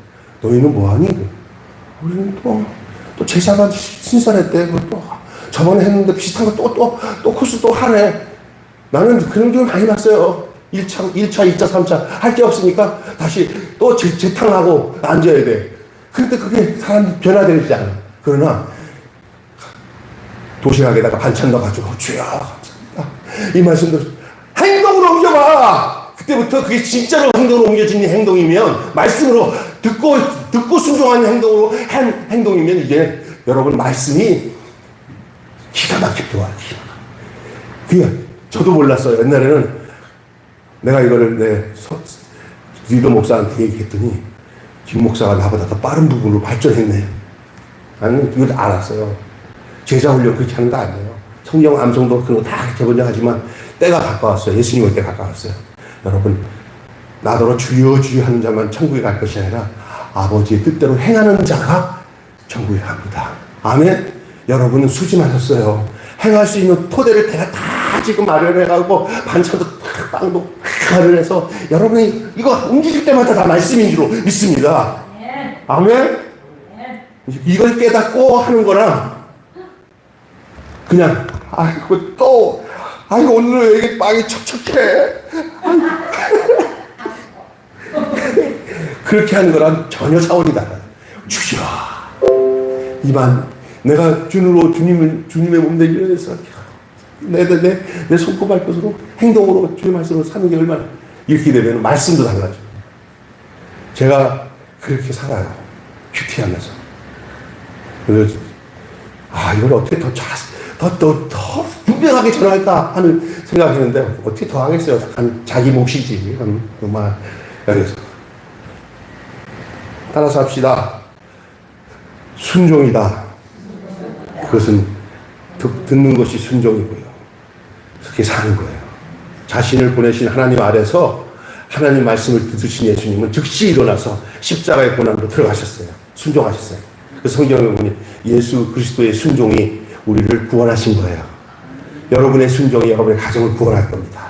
너희는 뭐하니? 우리는 또 제사만 신선했대. 또 저번에 했는데 비슷한 거 또 코스 또 하네. 나는 그런 교회 많이 봤어요. 1차, 2차, 3차 할 게 없으니까 다시 또 재탕하고 앉아야 돼. 그런데 그게 사람이 변화되지 않아. 그러나 도시락에다가 반찬 넣어가지고 주여 감사합니다. 이 말씀도 행동으로 옮겨봐. 그때부터 그게 진짜로 행동으로 옮겨지는 행동이면, 말씀으로 듣고 순종하는 행동이면 이제 여러분 말씀이 기가 막히게 좋아요. 그게 저도 몰랐어요. 옛날에는 내가 이거를 리더 목사한테 얘기했더니 김 목사가 나보다 더 빠른 부분으로 발전했네. 나는 이걸 알았어요. 제자 훈련 그렇게 하는 거 아니에요. 성경 암송도 그런 거 다 이렇게 번역하지만 때가 가까웠어요. 예수님 올 때 가까웠어요. 여러분, 나더러 주여 주여 하는 자만 천국에 갈 것이 아니라 아버지의 뜻대로 행하는 자가 천국에 갑니다. 아멘. 여러분은 수짐하셨어요. 행할 수 있는 토대를 제가 다 지금 마련해가고 반찬도 빵도 마련해서 여러분이 이거 움직일 때마다 다 말씀인 줄로 믿습니다. 아멘. 이걸 깨닫고 하는 거랑 그냥 이거 오늘 왜 이렇게 빵이 척척해. 그렇게 하는 거랑 전혀 차원이 달라요. 주여 이만 내가 주님의 몸 되기 위해서 내 손꼽 발끝으로 행동으로 주의 말씀으로 사는 게 얼마나, 이렇게 되면 말씀도 달라져. 제가 그렇게 살아요. 큐티하면서. 그래서 이걸 어떻게 더 분명하게 전할까 하는 생각했는데 어떻게 더 하겠어요. 자기 몫이지. 정말. 그래서 따라서 합시다. 순종이다. 그것은 듣는 것이 순종이고요. 그렇게 사는 거예요. 자신을 보내신 하나님 아래서 하나님 말씀을 들으신 예수님은 즉시 일어나서 십자가의 고난으로 들어가셨어요. 순종하셨어요. 그 성경에 보니 예수 그리스도의 순종이 우리를 구원하신 거예요. 여러분의 순종이 여러분의 가정을 구원할 겁니다.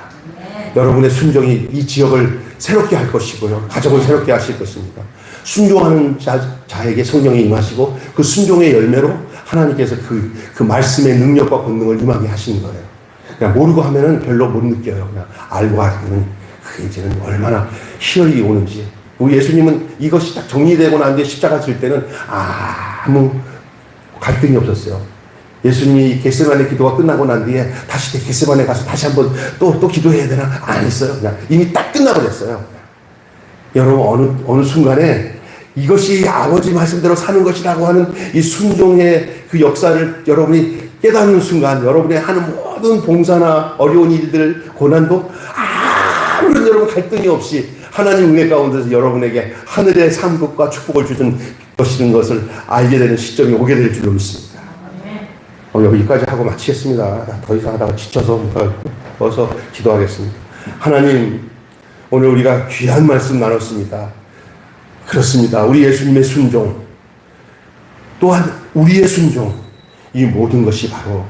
여러분의 순종이 이 지역을 새롭게 할 것이고요. 가정을 새롭게 하실 것입니다. 순종하는 자에게 성령이 임하시고 그 순종의 열매로 하나님께서 그 말씀의 능력과 권능을 임하게 하시는 거예요. 그냥 모르고 하면은 별로 못 느껴요. 그냥 알고 하면 그게 이제는 얼마나 희열이 오는지. 우리 예수님은 이것이 딱 정리되고 난 뒤에 십자가 질 때는 아무 갈등이 없었어요. 예수님이 겟세마네 기도가 끝나고 난 뒤에 다시 겟세마네 가서 다시 한번 또 기도해야 되나? 안 했어요. 그냥 이미 딱 끝나버렸어요. 여러분 어느 순간에 이것이 아버지 말씀대로 사는 것이라고 하는 이 순종의 그 역사를 여러분이 깨닫는 순간 여러분의 하는 모든 봉사나 어려운 일들, 고난도 아무런 여러분 갈등이 없이 하나님 은혜 가운데서 여러분에게 하늘의 상급과 축복을 주는 것을 알게 되는 시점이 오게 될 줄로 믿습니다. 여기까지 하고 마치겠습니다. 더 이상 하다가 지쳐서 어서 기도하겠습니다. 하나님, 오늘 우리가 귀한 말씀 나눴습니다. 그렇습니다. 우리 예수님의 순종, 또한 우리의 순종, 이 모든 것이 바로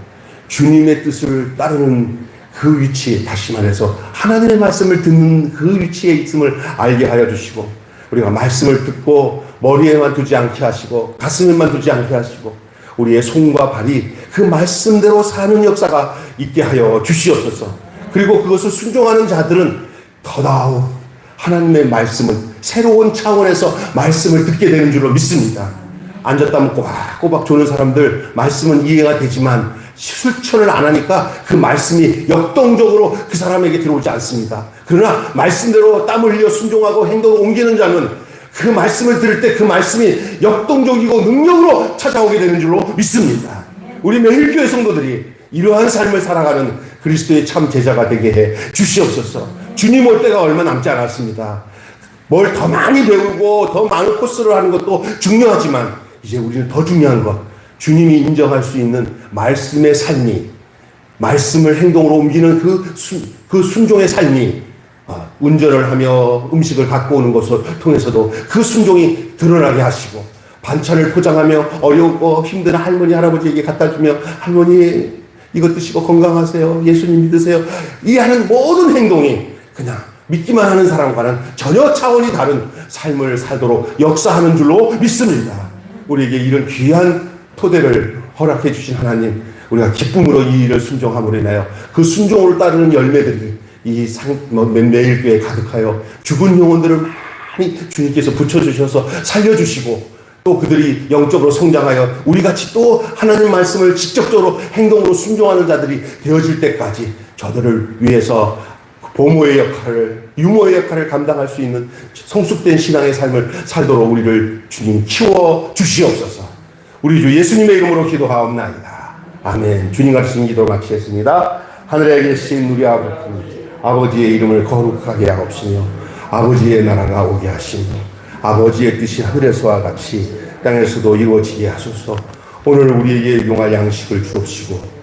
주님의 뜻을 따르는 그 위치에, 다시 말해서 하나님의 말씀을 듣는 그 위치에 있음을 알게 하여 주시고, 우리가 말씀을 듣고 머리에만 두지 않게 하시고 가슴에만 두지 않게 하시고 우리의 손과 발이 그 말씀대로 사는 역사가 있게 하여 주시옵소서. 그리고 그것을 순종하는 자들은 더더욱 하나님의 말씀을 새로운 차원에서 말씀을 듣게 되는 줄로 믿습니다. 앉았다면 꼬박꼬박 조는 사람들 말씀은 이해가 되지만 실천을 안 하니까 그 말씀이 역동적으로 그 사람에게 들어오지 않습니다. 그러나 말씀대로 땀을 흘려 순종하고 행동을 옮기는 자는 그 말씀을 들을 때 그 말씀이 역동적이고 능력으로 찾아오게 되는 줄로 믿습니다. 우리 매일교회 성도들이 이러한 삶을 살아가는 그리스도의 참 제자가 되게 해 주시옵소서. 주님 올 때가 얼마 남지 않았습니다. 뭘 더 많이 배우고 더 많은 코스를 하는 것도 중요하지만 이제 우리는 더 중요한 것, 주님이 인정할 수 있는 말씀의 삶이, 말씀을 행동으로 옮기는 그 순종의 삶이, 운전을 하며 음식을 갖고 오는 것을 통해서도 그 순종이 드러나게 하시고, 반찬을 포장하며 어렵고 힘든 할머니 할아버지에게 갖다 주며 할머니 이것 드시고 건강하세요, 예수님 믿으세요, 이 하는 모든 행동이 그냥 믿기만 하는 사람과는 전혀 차원이 다른 삶을 살도록 역사하는 줄로 믿습니다. 우리에게 이런 귀한 토대를 허락해 주신 하나님, 우리가 기쁨으로 이 일을 순종함으로 인하여 그 순종을 따르는 열매들이 이 매일교회에 가득하여 죽은 영혼들을 많이 주님께서 붙여주셔서 살려주시고, 또 그들이 영적으로 성장하여 우리같이 또 하나님 말씀을 직접적으로 행동으로 순종하는 자들이 되어질 때까지 저들을 위해서 보모의 역할을, 유모의 역할을 감당할 수 있는 성숙된 신앙의 삶을 살도록 우리를 주님 키워 주시옵소서. 우리 주 예수님의 이름으로 기도하옵나이다. 아멘. 주님 가르치신 기도 마치겠습니다. 하늘에 계신 우리 아버지의 이름을 거룩하게 하옵시며 아버지의 나라가 오게 하시며 아버지의 뜻이 하늘에서와 같이 땅에서도 이루어지게 하소서. 오늘 우리에게 용할 양식을 주옵시고